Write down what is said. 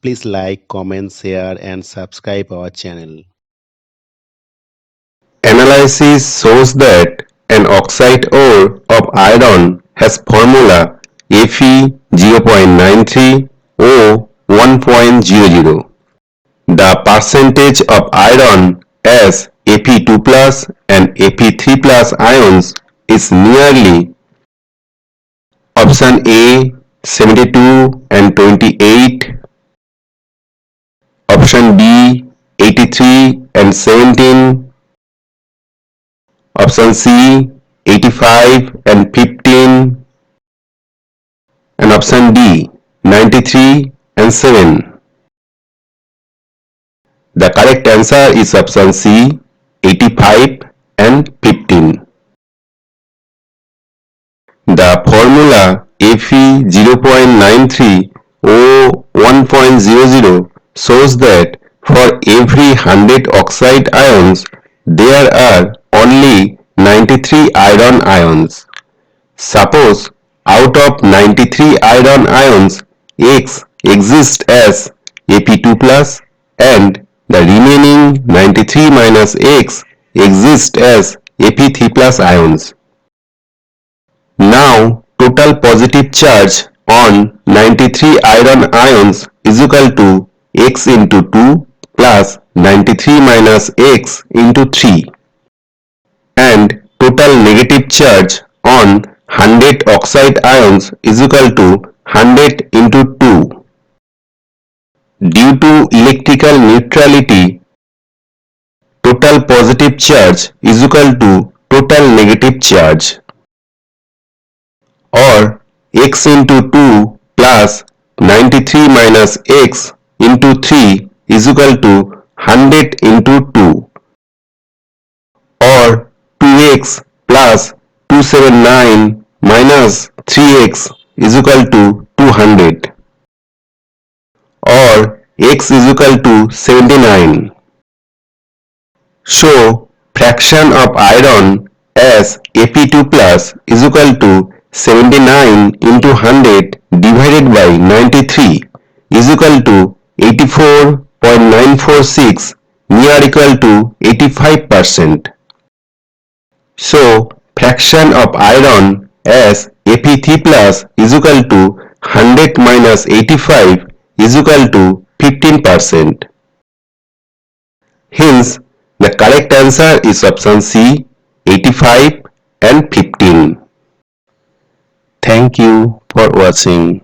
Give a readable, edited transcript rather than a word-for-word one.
Please like, comment, share and subscribe our channel. Analysis shows that an oxide ore of iron has formula Fe 0.93 O 1.00. The percentage of iron as Fe2 plus and Fe3 plus ions is nearly option A 72 and 28, option B 83 and 17, option C 85 and 15, and option D 93 and 7. The correct answer is option C 85 and 15. The formula Fe 0.93 O 1.00 shows that for every 100 oxide ions, there are only 93 iron ions. Suppose out of 93 iron ions, X exists as Fe2 plus and the remaining 93 minus X exist as Fe3 plus ions. Now total positive charge on 93 iron ions is equal to X into 2 plus 93 minus X into 3, and total negative charge on 100 oxide ions is equal to 100 into 2. Due to electrical neutrality, total positive charge is equal to total negative charge, or X into 2 plus 93 minus X into 3 is equal to 100 into 2, or 2x plus 279 minus 3x is equal to 200, or x is equal to 79. So fraction of iron as Fe2 plus is equal to 79 into 100 divided by 93 is equal to 84.946, near equal to 85%. So fraction of iron as Fe3 plus is equal to 100 minus 85 is equal to 15%. Hence, the correct answer is option C, 85 and 15. Thank you for watching.